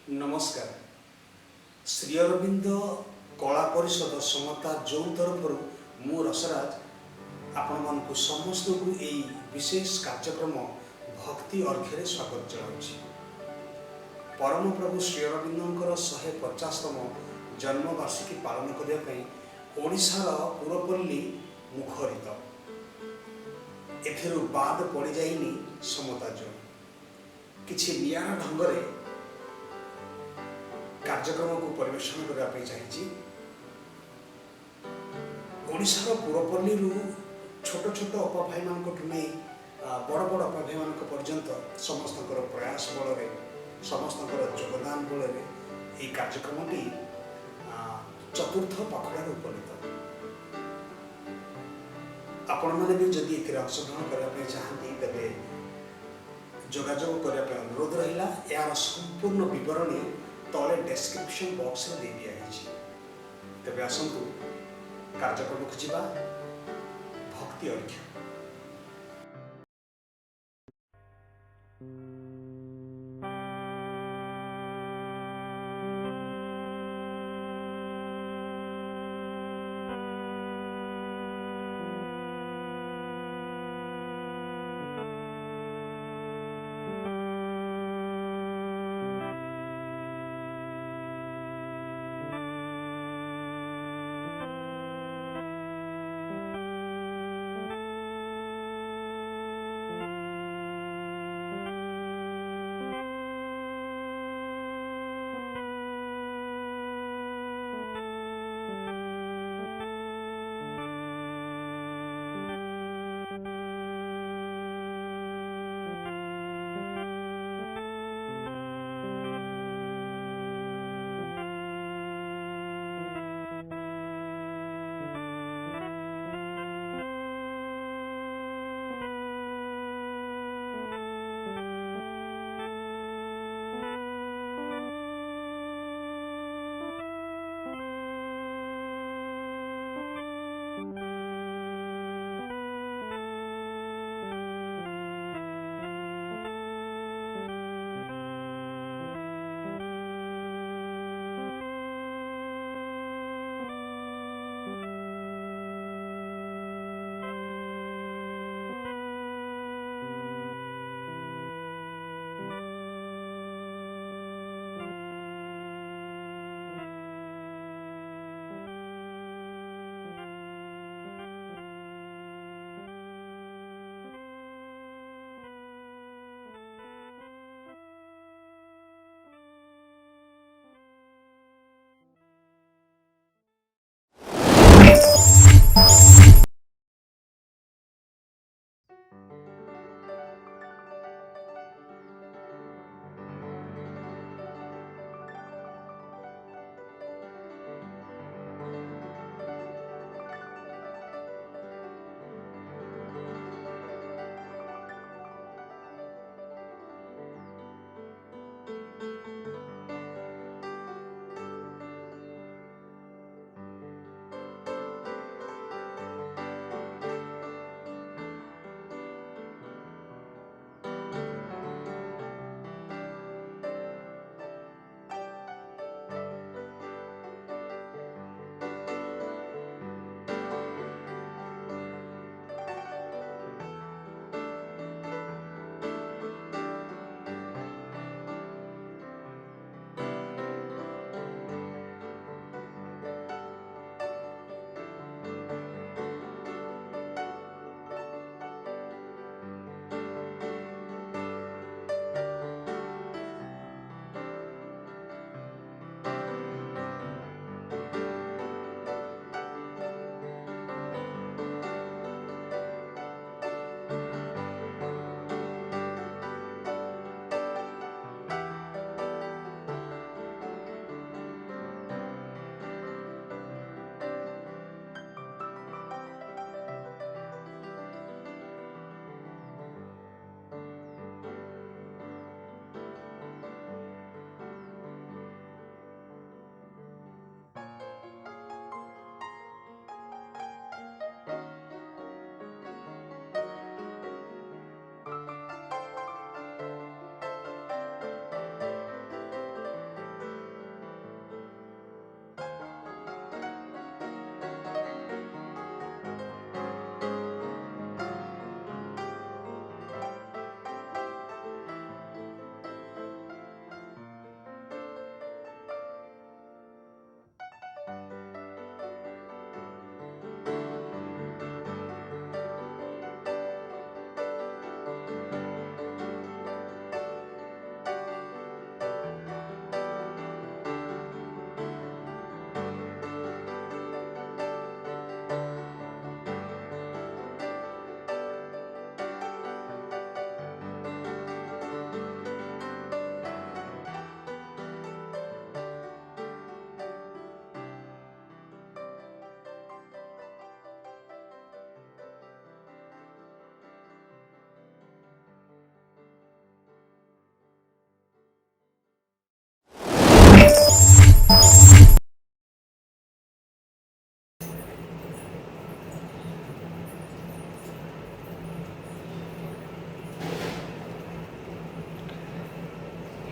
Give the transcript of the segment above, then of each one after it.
नमस्कार। श्री अरविंद कला परिषद समता जो तरफ मु रसराज आपण मानक समस्त को यही विशेष कार्यक्रम भक्ति अर्घ्य स्वागत जनाऊँगी। परम प्रभु श्री अरविंदर 150तम जन्मवार्षिकी पालन करने ओडिशार पुरपल्ली मुखरित एथिरु बाद पड़ जाइनी समता जो किछि नियारा ढंगरे कार्यक्रम को परिवेशन करने चाहिए। ओडिशार पुरपल्ली छोट छोट अपाभाई मान नहीं बड़ बड़ अपाभाई मान पर्यंत समस्त प्रयास बल समस्त योगदान बल ये कार्यक्रमटी चतुर्थ पाखुड़ार उपनीत। आपण मैंने भी जदि ए अंशग्रहण करने चाहती तेरे जोगाजोग करने अनुरोध रहा। यार संपूर्ण विवरणी तले डेस्क्रिप्शन बॉक्स में दे दिया। तेरे आसतु कार्यक्रम को जीवा भक्ति अर्घ्य।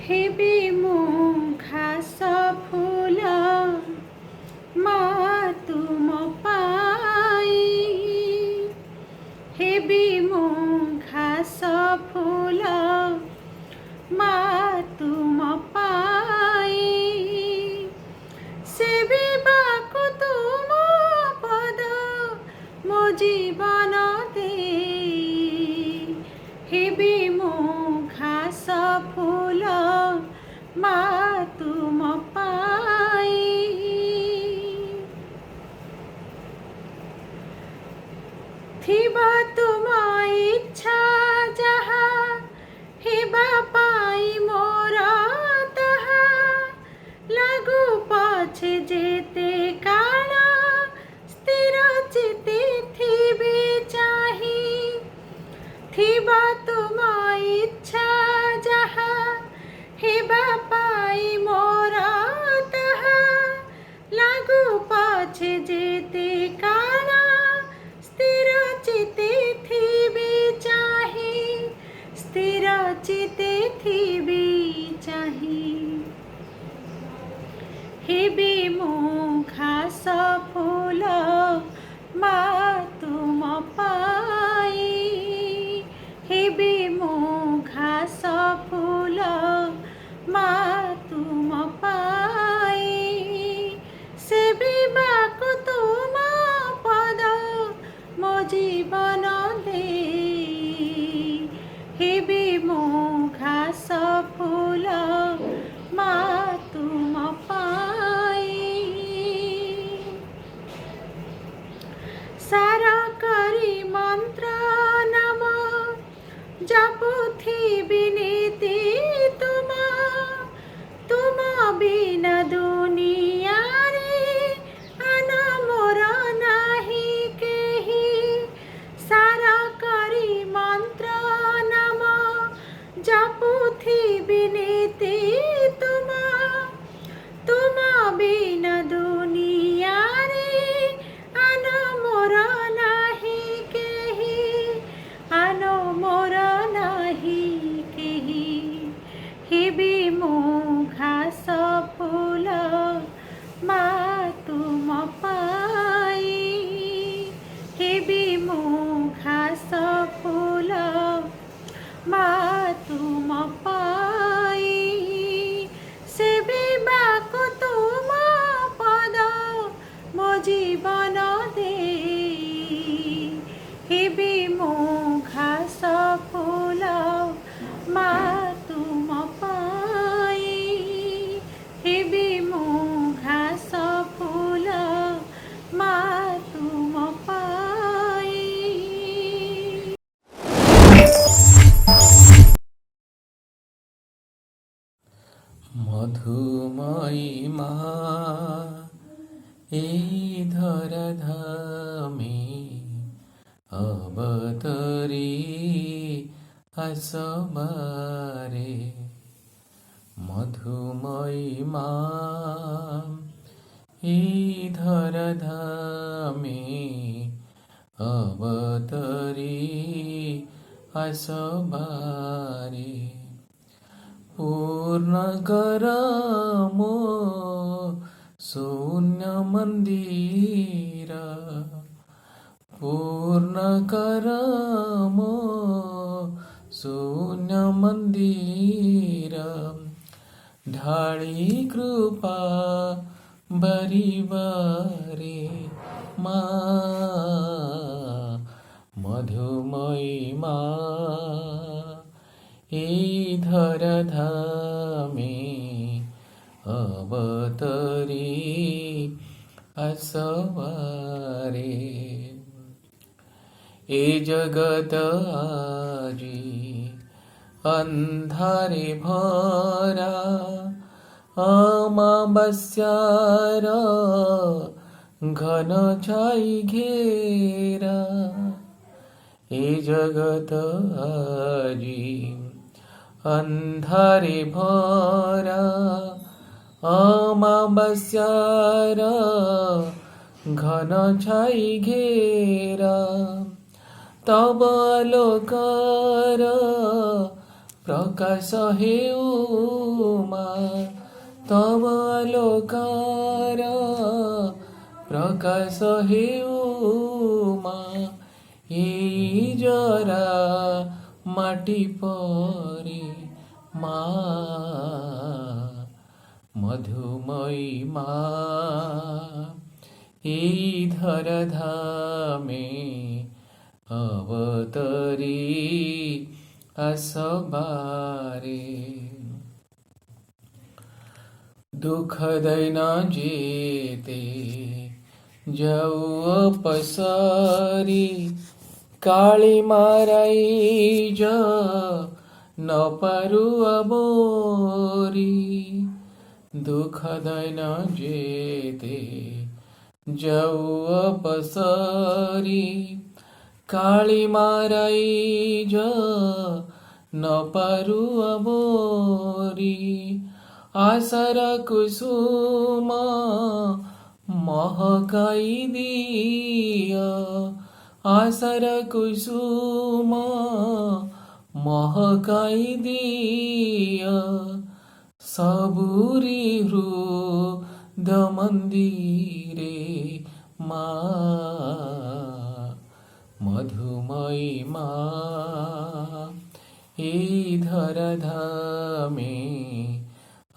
हेबे मो घास फूल मा तुम पाई हेबे मो घास फूल मा तुम पाई सेविबाको तुम पद मो जीवन देई हेबे मो घास फूल मा तुम पाई थिबा तुम इच्छा जहा हेबा पाई मोर ताहा लागू पछे जेते काल स्थिर चिते थिबे चाही थिबा तुम इच्छा जहा हेबा पाई मोर ताहा लागू पछे जेते काल स्थिर चिते थिबे चाही स्थिर चिते थिबे चाही हेबे मो घास फूल मा तुम पाई हेबे मो घास फूल मा तुम पाई सेविबाको तुम पद मो जीवन देई हेबे मो घास फूल मा तुम पाई सारा करी मंत्र नाम जपुथिबि नीति तुम तुम बिना दुनिया रे आन मोर नाही केही सारा करी मंत्र नाम जपुथिबि नीति तुम तुम बिना दुनिया रे आन मोर नाही केही आन मोर नाही केही हेबे मो घास फूल मा तुम पाई हेबे मो घास फूल मा तुम पाई सेविबाको तुम पद मो जीवन देई हेबे मो घास फूल मा तुम पाई हेबे मो घास फूल मा तुम पाई মধুময়ী মা এই ধরাধামে অবতরী আসবারে মধুময়ী মা এই ধরাধামে অবতরী আসবারে पूर्ण कर मो शून्य मंदिर पूर्ण कर मो शून्य मंदिर ढाळी कृपा बरिवारे मा मधुमयी मा এই ধরাধামে অবতরী আসবারে এ জগত আজি अंधारे भरा अमावस्यार घन छाई घेरा ए जगत আজি अंधारे भरा अमावस्यार घन छाई घेरा तब आलोकर प्रकाश हेउमा तव आलोकार प्रकाश हेउमा एई जरा माटी परी मा मधुमयी मा एई धराधामे अवतरी असबारे दुःख दैन जेते जाऊ अपसरी काळी माराई ज न पारू अबोरी दुःख दैन जेते जाऊ अपसरी काळी माराई ज न पारू अबोरी आसर कुसुम महकाई दिया आसर कुसुम महकाई दिया सबुरी हृद मन्दिरे मा मधुमयी मा एई धराधामे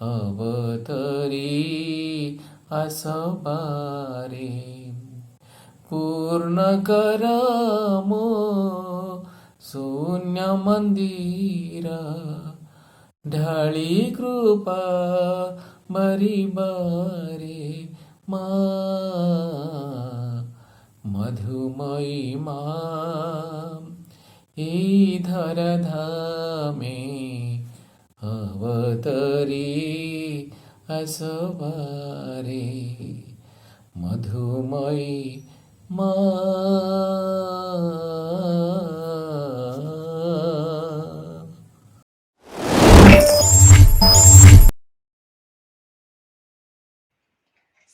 अवतरी असबारे पूर्ण कर मो शून्य मंदिर ढाळी कृपा बरी बारे मा मधुमयी मा एई धराधामे अवतरी असबारे मधुमयी मा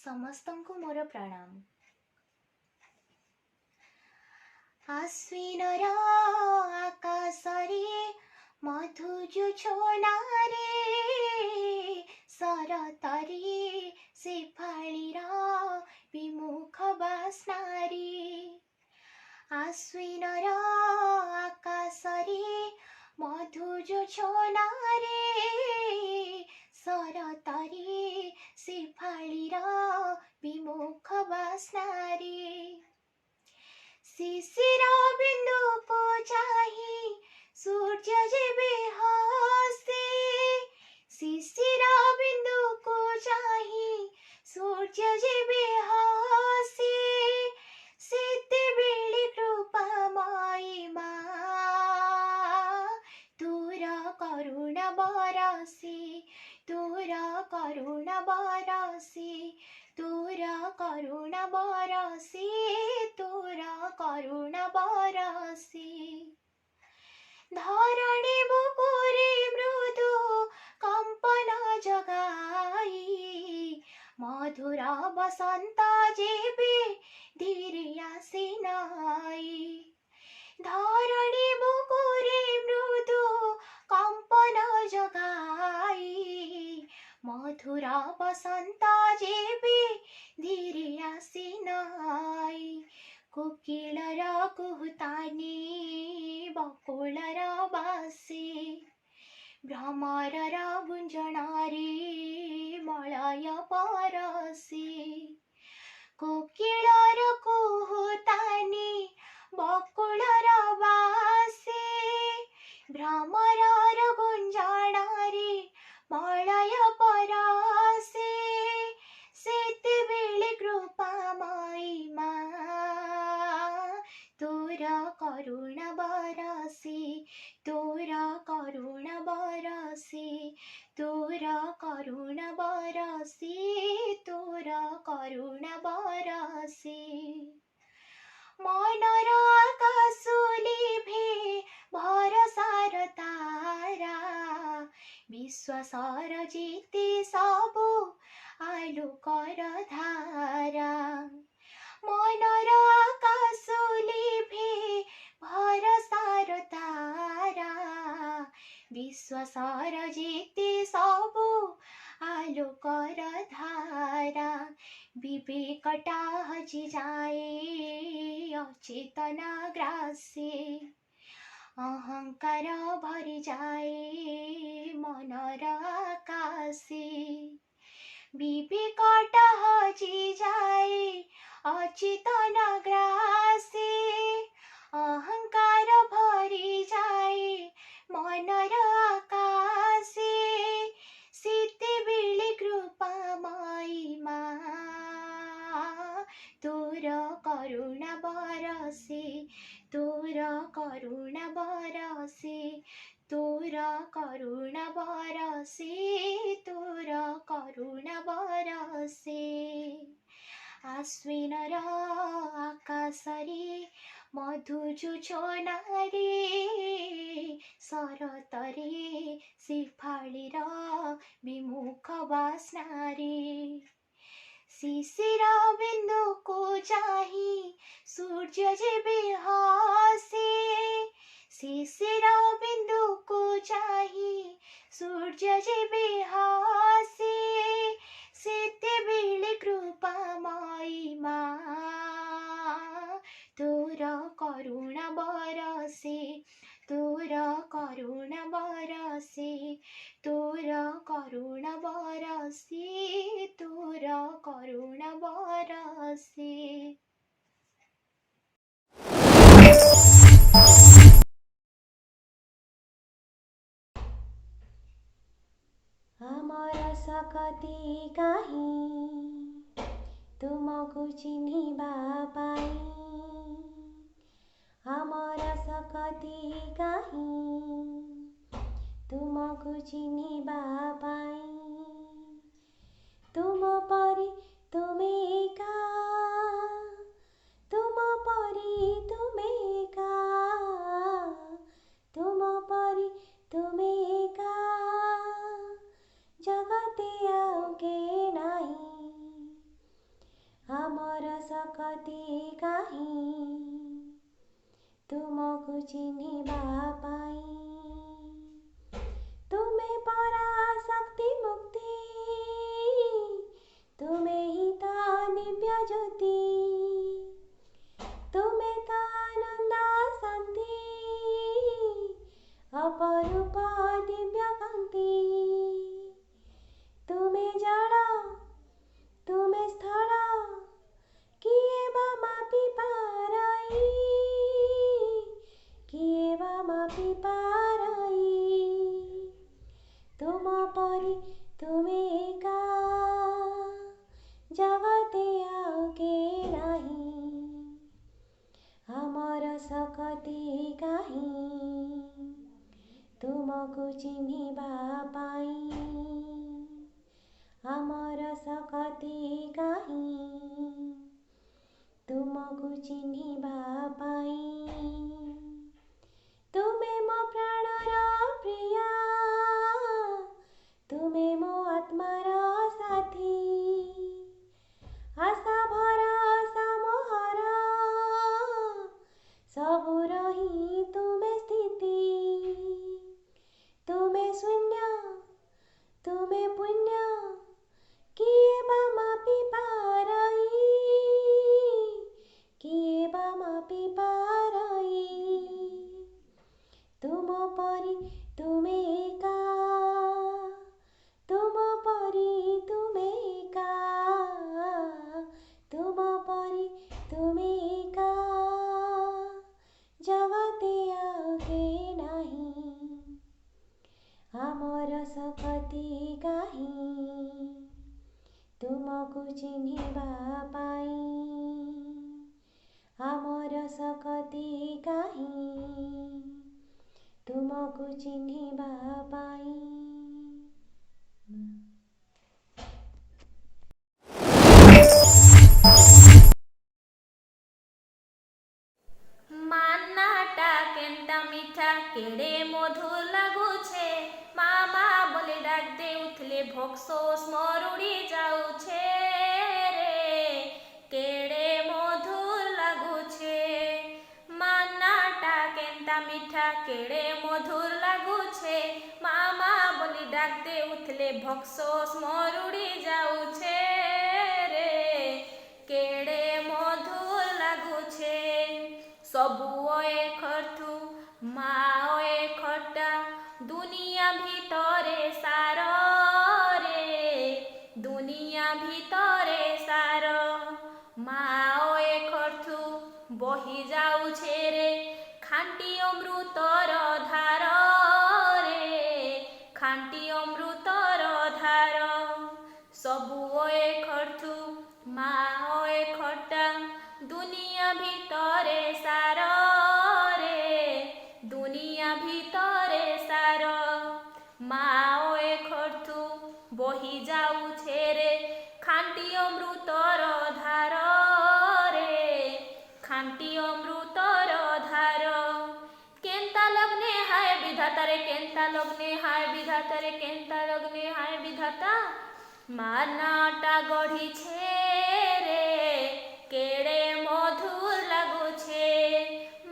ସମସ୍ତଙ୍କୁ ମୋର ପ୍ରଣାମ। ଆଶ୍ୱିନର ଆକାଶରେ ମଧୁ ଯୋଛନାରେ ଶରତରେ ଶେଫାଳିର ବିମୁଖ ବାସ୍ନାରେ ଆଶ୍ୱିନର ଆକାଶରେ ମଧୁ ଯୋଛନାରେ ଶରତରେ ଶେଫାଳିର ବିମୁଖ ବାସ୍ନାରେ ଶିଶିର ବିନ୍ଦୁକୁ ଚାହିଁ ସୂର୍ଯ୍ୟ ଯେବେ ହସେ ଶିଶିର ବିନ୍ଦୁକୁ ଚାହିଁ ସୂର୍ଯ୍ୟ ଯେବେ ହସେ ସେତେବେଳେ କୃପାମୟୀ ମା ତୋର କରୁଣା ବରଷେ ତୋର କରୁଣା ବରଷେ ତୋର କରୁଣା ବରଷେ ତୋର କରୁଣା ବରଷେ ଧରଣୀ ବୁକୁରେ ମୃଦୁ କମ୍ପନ ଜଗାଇ ମଧୁର ବସନ୍ତ ଯେବେ ଧୀରେ ଆସି ନାଇ ଧରଣୀ ବୁକୁରେ ମୃଦୁ କମ୍ପନ ଜଗାଇ ମଧୁର ବସନ୍ତ ଯେବେ ଧୀରେ ଆସି ନାଇ କୋକିଳର କୁହୁତାନି ବକୁଳର ବାସେ ଭ୍ରମରର ଗୁଞ୍ଜଣରେ ମଳୟ ପରଶେ କୋକିଳର କୁହୁତାନି ବକୁଳର ବାସେ ଭ୍ରମରର ଗୁଞ୍ଜଣରେ ମଳୟ ପରଶେ ସେତେବେଳେ କୃପାମୟୀ ମା ତୋର କରୁଣା ବରଷେ ତୋର କରୁଣା ବରଷେ ତୋର କରୁଣା ବରଷେ ତୋର କରୁଣା ବରଷେ ମନର ଆକାଶ ଲିଭେ ଭରସାର ତାରା ବିଶ୍ୱାସର ଯେତେ ସବୁ ଆଲୋକର ଧାରା ମନର ଆକାଶ ଲିଭେ ଭରସାର ତାରା विश्वासर जीते सबु आलोकर धारा विवेकटा हजि जाए अचेतन ग्रासे अहंकार भरि जाए मनर आकाशे विवेकटा हजि जाए अचेतन ग्रासे अहंकार भरि जाए मनर आकाशे सेतेबेले कृपामयी मा तोर करुणा बरसे तोर करुणा बरसे तोर करुणा बरसे तोर करुणा बरसे आश्विनर आकाशरे मधुजोछनारे शरतरे सिफाळीर विमुख बास्नारे शिशिर बिन्दुको चाहिँ सूर्य जेबे हसे शिशिर बिन्दुको चाहिँ सूर्य जेबे हसे सेतेबेले कृपामयी मा तोर करुणा बरसे तोर करुणा बरसे तोर करुणा बरसे तोर करुणा बरसे ଆମର सकति काहीँ तुमको चिन्हिबा पाई ଆମର सकति काहीँ तुमको चिन्हिबा पाई तुम परि तुमे एका तुम परि तुमे एका तुम परि तुमे एका जगते आउ के नाही हमर सकति काहीँ तुमको चिन्हिबा पाई तुमे पराशक्ति मुक्ति तुमे ही त दिव्य ज्योति तुमे त आनन्द शान्ति अपरूप दिव्य कान्ति तुमे जड़ तुमे स्थल किए बा मापी पारई किए बा मापी पारई तुम परि तुमे एका जगते आउ के नाही हमर सकति काहीँ तुमको चिन्हिबा पाई हमर सकति काहीँ तुमको चिन्हिबा पाई तुमे मो प्राणर प्रिया तुमे मो आत्मार साथी आशा भरोसा मोहर सबुर ही तुमे स्थिति तुमे शून्य तुमे पुण्य किए बा मापी पारई किए बा मापी पारई तुम परि तुमे एका तुम परि तुमे एका तुम परि तुमे एका जगते आउ के नाही हमर सकति काहीँ तुमको चिन्हिबा पाई हमर सकति काहीँ तुमको चिन्हिबा पाई मान्नाटा केन्ता मिठा केड़े मधुर लागुछे मामा बोले डाक देउथले भोक्सोस मरुड़ी जाउछे रे केड़े मधुर लागुछे मान्नाटा केन्ता मिठा केड़े मधुर लागुछे ডাক দে উঠলে ভক্সোস মরুড়ি যাউছে রে কেড়ে মধুর লাগুছে সবু খর্থু মা খটা দুনিয়া ভিতরে সার রে দুনিয়া ভিতরে সার মা খর্থু বহি যাউছে রে খাঁটি অমৃতর ধার রে খাঁটি অমৃতর ধার সবু খর্থু মা খটা দুনিয়া ভিতরে সার রে দুনিয়া ভিতরে সার মা খর্থু বহি যাউছে রে খাঁটি অমৃতর ধার রে খাঁটি অমৃতর ধার কেন্তা লগ্নে হায় বিধাতা রে কেন্তা লগ্নে হায় বিধাতা রে কেন্তা লগ্নে হায় বিধাতা মানাটা গড়িছে রে কেড়ে মধুর লাগুছে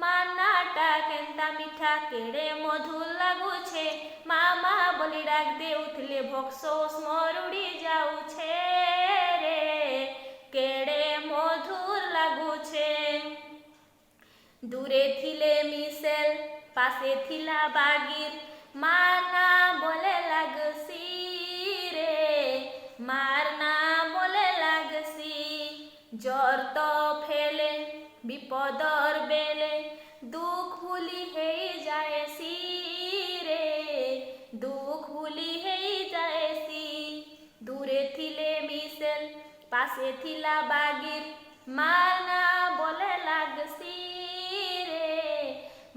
মানাটা কেন্তা মিঠা কেড়ে মধুর লাগুছে মামা বলি ডাক দে উঠলে ভক্সোস মরুড়ি যাউছে রে কেড়ে মধুর লাগুছে দূরে থিলে মিশেল পাশে থিলা বাগির মানা বলে লাগসি রে মার না বলে লাগসি জ্বর তো ফেলে বিপদর বেলে দুঃখ ভুলি হেই যায়সি রে দুঃখ ভুলি হেই যায়সি দূরে থিলে মিশেল পাশে থিলা বাগির মার না বলে লাগসি রে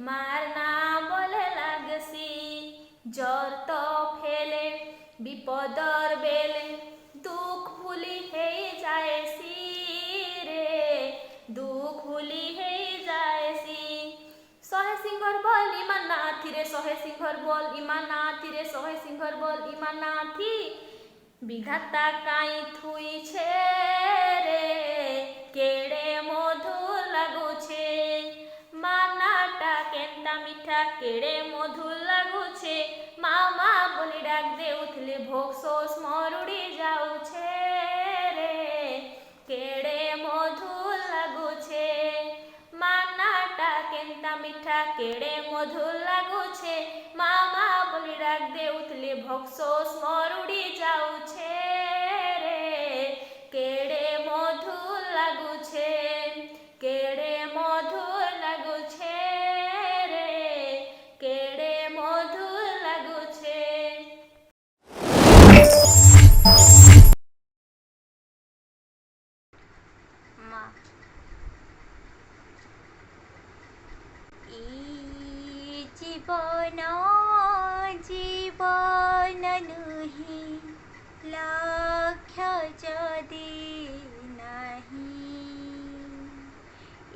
মার না বলে লাগসি জ্বর তো ফেলে বিপদর বেলে দুঃখ ভুলি হেই যায়সি রে দুঃখ ভুলি হেই যায়সি শহে সিংহর বল ইমান নাথি রে শহে সিংহর বল ইমান নাথি রে শহে সিংহর বল ইমান নাথি বিধাতা কাই থুইছে রে কেড়ে মধুর লাগুছে মানাটা কেন্তা মিঠা কেড়ে মধুর লাগুছে মামা বলি ডাক দে উঠলে ভক্সোস মরুড়ি যাউছে রে কেড়ে মধুর লাগুছে মানাটা কেন্তা মিঠা কেড়ে মধুর লাগুছে মামা বলি ডাক দে উঠলে ভক্সোস মরুড়ি যাউছে রে কেড়ে মধুর লাগুছে কেড়ে মধুর লাগুছে রে কেড়ে মধুর লাগুছে মা এই জীবন জীবন নুহি লক্ষ্য যদি নাহি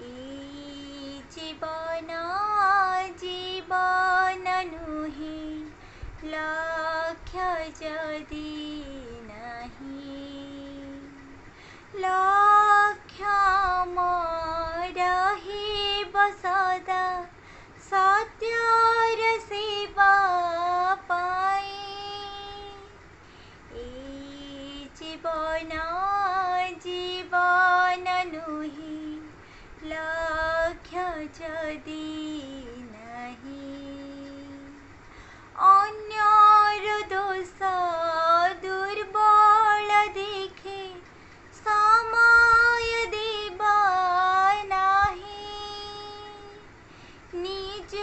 এই জীবন জীবন নুহি লক্ষ্য যদি নাহি লক্ষ্য ରହିବ ସଦା ସତ୍ୟର ସେବା ପାଇଁ এই জীবন জীবন নুহি লক্ষ্য যদি নাহি ଅନ୍ୟର ଦୋଷ ଦୁର୍ବଳ ଦେଖେ ସମୟ ଦେବା ନାହିଁ ନିଜ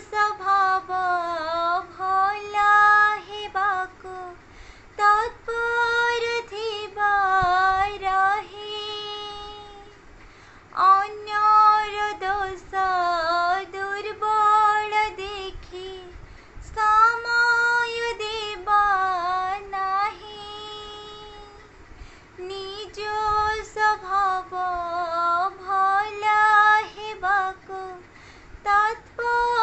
ସ୍ୱଭାବ ଭଲ ହେବାକୁ ତତ୍ପର ଥିବା ରହେ ଅନ୍ୟର ଦୋଷ ଦୁର୍ବଳ ଦେଖି ସମୟ ଦେବା ନାହିଁ ନିଜ ସ୍ୱଭାବ ଭଲ ହେବାକୁ ତତ୍ପର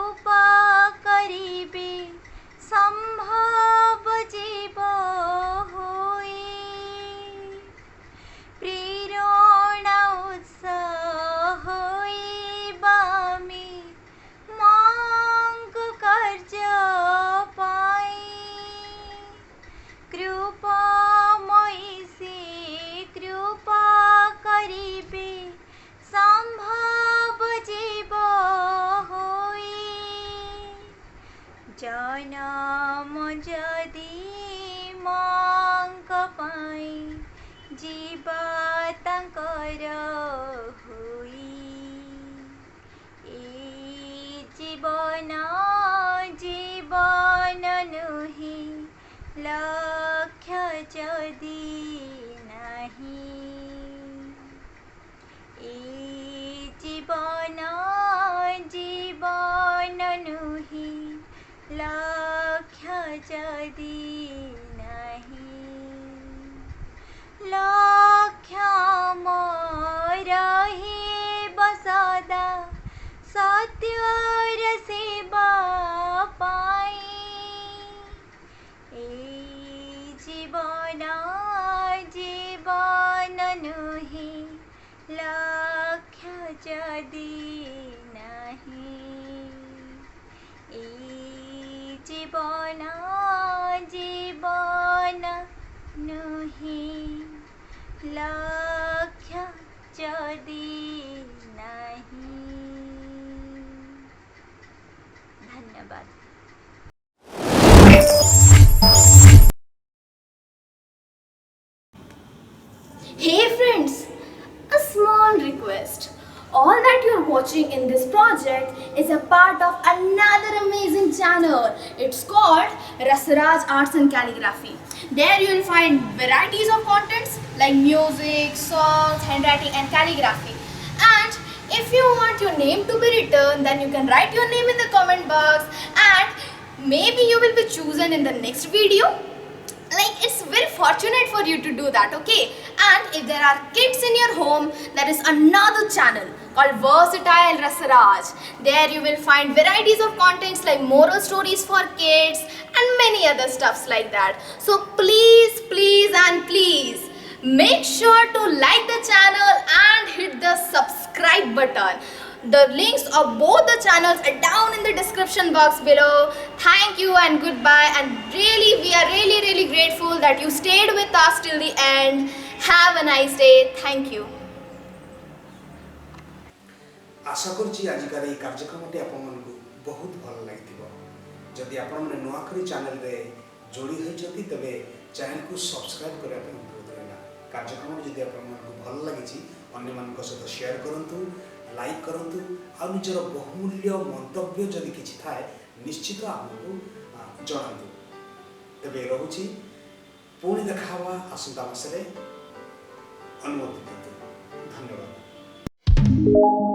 कृपा करिबे संभव जीव होई प्रेरणा उत्साह होइबामे मांग कार्य पाई कृपामयी से कृपा करिबे संभव जीव होई जनम जदि मांग पाई जीवा तांकर होई ए जीवन जीवन नुहि लक्ष्य जदि नाही ए जीवन जीवन नुहि लक्ष्य जदि नाही लक्ष्य मोर हेब सदा सत्यर सेवा पाई ए जीवन जीवन नुहि लक्ष्य जदि नाही ए जीवन जीवन नुहि लक्ष्य जदि नाही धन्यवाद। Hey friends, a small request. All that you're watching in this project is a part of another amazing channel. It's called Rasaraj Arts and Calligraphy. There you will find varieties of contents like music, songs, handwriting and calligraphy. And if you want your name to be written, then you can write your name in the comment box and maybe you will be chosen in the next video. Like, it's very fortunate for you to do that, okay? And if there are kids in your home, there is another channel called Versatile Rasaraj. There you will find varieties of contents like moral stories for kids and many other stuffs like that. So please, please and please make sure to like the channel and hit the subscribe button. The links of both the channels are down in the description box below. Thank you and goodbye, and really we are really grateful that you stayed with us till the end. Have a nice day. Thank you. आशा करुच्ची आजिकार ये कार्यक्रम आपको बहुत भल लगी जदि आपण मैंने नुआखरी channel रे जोड़ी होती तेरे चैनल को सब्सक्राइब करने अनुरोध रहा कार्यक्रम जदि आपको भल लगी अन्य मान सहित शेयर करूँ लाइक करूँ आ निजर बहुमूल्य मंतव्य जदि किसी थाए निश्चित आमको जनातु तेरे रोचे पुणी देखा आसंता मासरे अनुमति दिंतु धन्यवाद।